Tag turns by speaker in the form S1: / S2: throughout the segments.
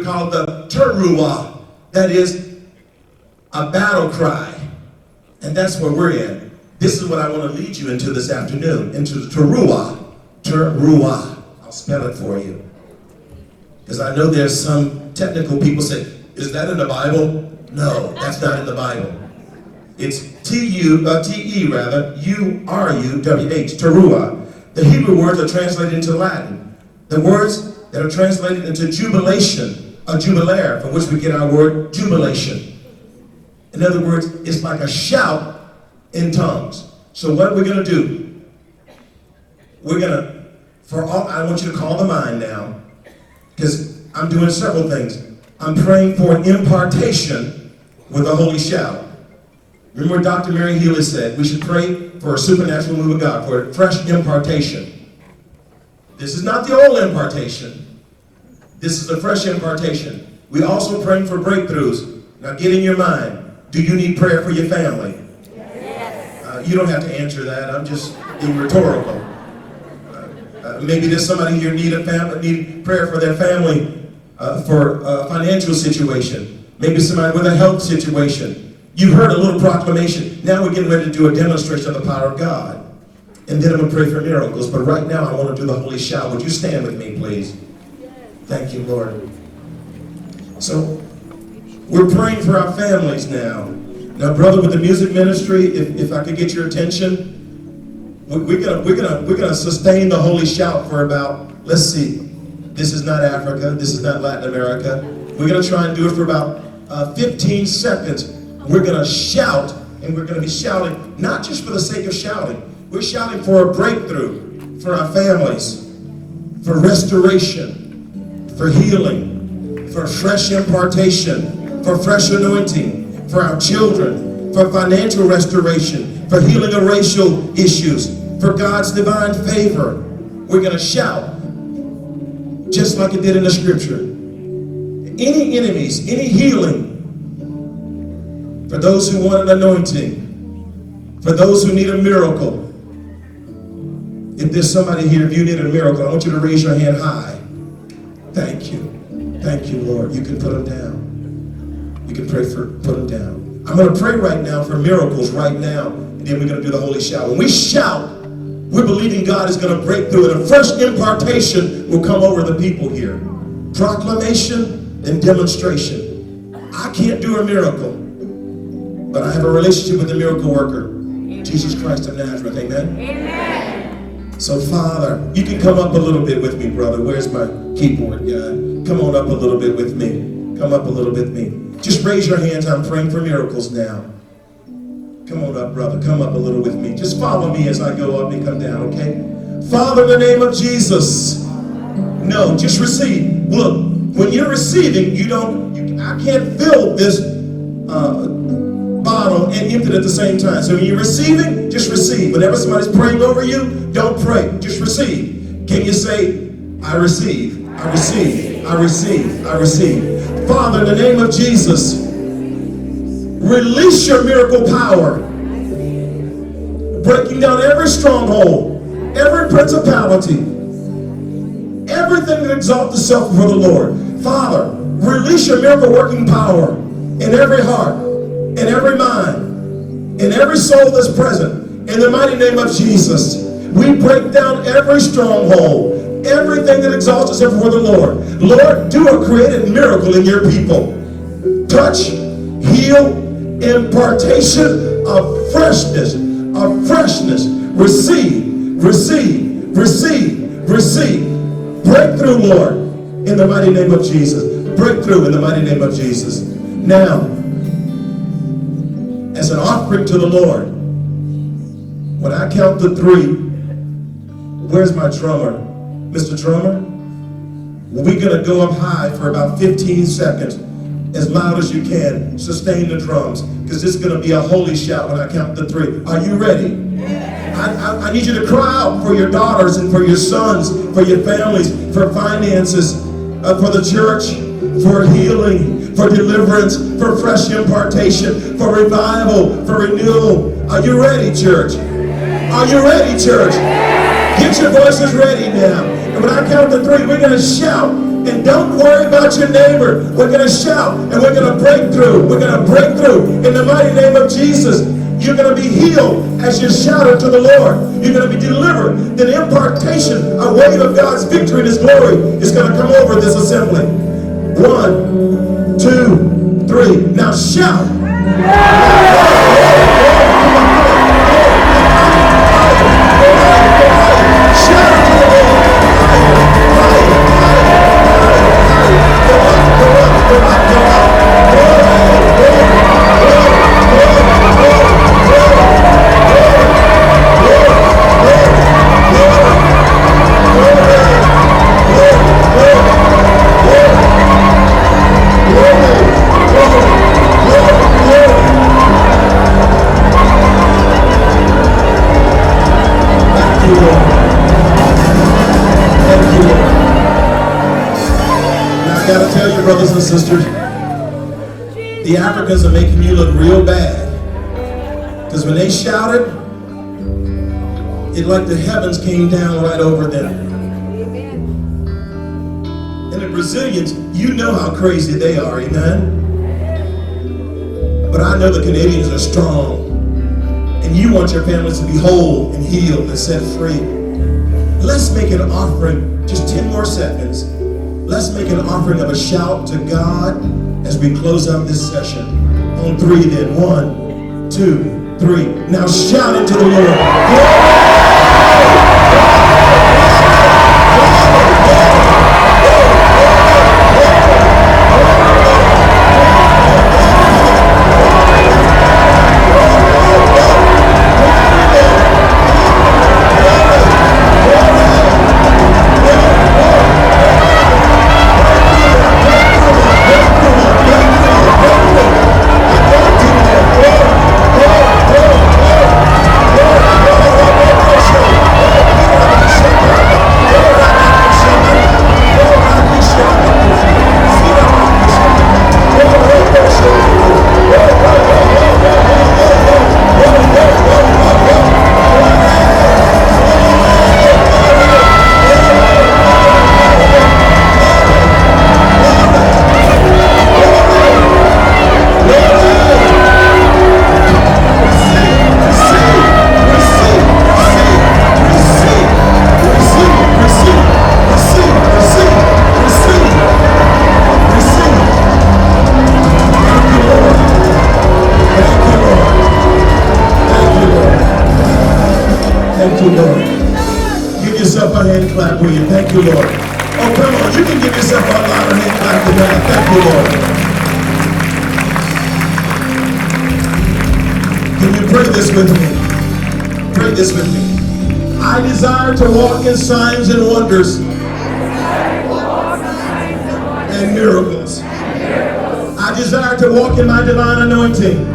S1: call the teruah. That is a battle cry. And that's where we're in. This is what I want to lead you into this afternoon, into the teruah. Teruah. I'll spell it for you. Because I know there's some technical people say, is that in the Bible? No, that's not in the Bible. It's T-E rather, U-R-U-W-H, teruah. The Hebrew words are translated into Latin. The words that are translated into jubilation, a jubilaire, from which we get our word jubilation. In other words, it's like a shout in tongues. So what are we going to do? We're going to, I want you to call the mind now, because I'm doing several things. I'm praying for an impartation with a holy shout. Remember what Dr. Mary Healy said? We should pray for a supernatural move of God, for a fresh impartation. This is not the old impartation. This is the fresh impartation. We also praying for breakthroughs. Now get in your mind. Do you need prayer for your family? Yes. You don't have to answer that. I'm just being rhetorical. Maybe there's somebody here need prayer for their family, for a financial situation. Maybe somebody with a health situation. You heard a little proclamation. Now we're getting ready to do a demonstration of the power of God. And then I'm going to pray for miracles. But right now I want to do the holy shout. Would you stand with me, please? Thank you, Lord. So we're praying for our families now. Now, brother, with the music ministry, if I could get your attention, we're gonna sustain the holy shout for about, let's see, this is not Africa, this is not Latin America. We're gonna try and do it for about 15 seconds. We're gonna shout, and we're gonna be shouting, not just for the sake of shouting. We're shouting for a breakthrough for our families, for restoration, for healing, for fresh impartation, for fresh anointing, for our children, for financial restoration, for healing of racial issues, for God's divine favor. We're going to shout, just like it did in the scripture. Any enemies, any healing, for those who want an anointing, for those who need a miracle. If there's somebody here, if you need a miracle, I want you to raise your hand high. Thank you. Thank you, Lord. You can put them down. You can put them down. I'm going to pray right now for miracles right now, and then we're going to do the holy shout. When we shout, we're believing God is going to break through, and a fresh impartation will come over the people here. Proclamation and demonstration. I can't do a miracle, but I have a relationship with the miracle worker, Jesus Christ of Nazareth. Amen? Amen. So, Father, you can come up a little bit with me, brother. Where's my keyboard guy? Come on up a little bit with me. Come up a little bit with me. Just raise your hands. I'm praying for miracles now. Come on up, brother. Come up a little with me. Just follow me as I go up and come down, okay? Father, in the name of Jesus. No, just receive. Look, when you're receiving, I can't fill this bottle and empty it at the same time. So when you're receiving, just receive. Whenever somebody's praying over you, don't pray. Just receive. Can you say, I receive, I receive, I receive, I receive. Father, in the name of Jesus, release your miracle power, breaking down every stronghold, every principality, everything that exalts itself before the Lord. Father, release your miracle working power in every heart, in every mind, in every soul that's present. In the mighty name of Jesus, we break down every stronghold, everything that exalts itself before the Lord. Lord, do a creative miracle in your people. Touch, heal, impartation of freshness, receive, receive, receive, receive. Breakthrough, Lord, in the mighty name of Jesus. Breakthrough in the mighty name of Jesus. Now, as an offering to the Lord, when I count to 3, where's my drummer? Mr. Drummer? We're going to go up high for about 15 seconds. As loud as you can. Sustain the drums, because this is going to be a holy shout when I count to 3. Are you ready? I need you to cry out for your daughters and for your sons, for your families, for finances, for the church, for healing, for deliverance, for fresh impartation, for revival, for renewal. Are you ready, church? Are you ready, church? Get your voices ready now. And when I count to 3, we're going to shout And don't worry about your neighbor. We're going to shout and we're going to break through. We're going to break through in the mighty name of Jesus. You're going to be healed as you shout unto the Lord. You're going to be delivered. Then impartation, a wave of God's victory and his glory is going to come over this assembly. 1, 2, 3. Now shout. Brothers and sisters, the Africans are making you look real bad, because when they shouted, it like the heavens came down right over them. And the Brazilians, you know how crazy they are, amen? But I know the Canadians are strong, and you want your families to be whole and healed and set free. Let's make an offering, just 10 more seconds. Let's make an offering of a shout to God as we close out this session. On 3 then. 1, 2, 3. Now shout into the Lord. Clap for you. Thank you, Lord. Oh, come on. You can give yourself a louder hand clap for that. Thank you, Lord. Can you pray this with me? Pray this with me. I desire to walk in signs and wonders and miracles. I desire to walk in my divine anointing.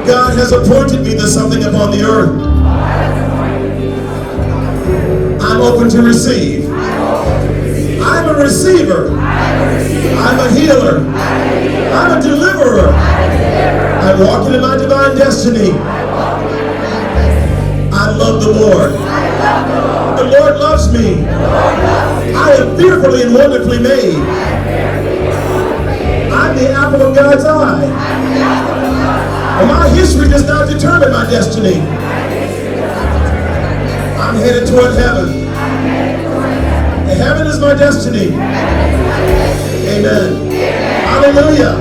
S1: God has appointed me to something upon the earth. I'm open to receive. I'm a receiver. I'm a healer. I'm a deliverer. I'm walking in my divine destiny. I love the Lord. The Lord loves me. I am fearfully and wonderfully made. I'm the apple of God's eye. And my history does not determine my destiny. I'm headed toward heaven. And heaven is my destiny. Amen. Hallelujah.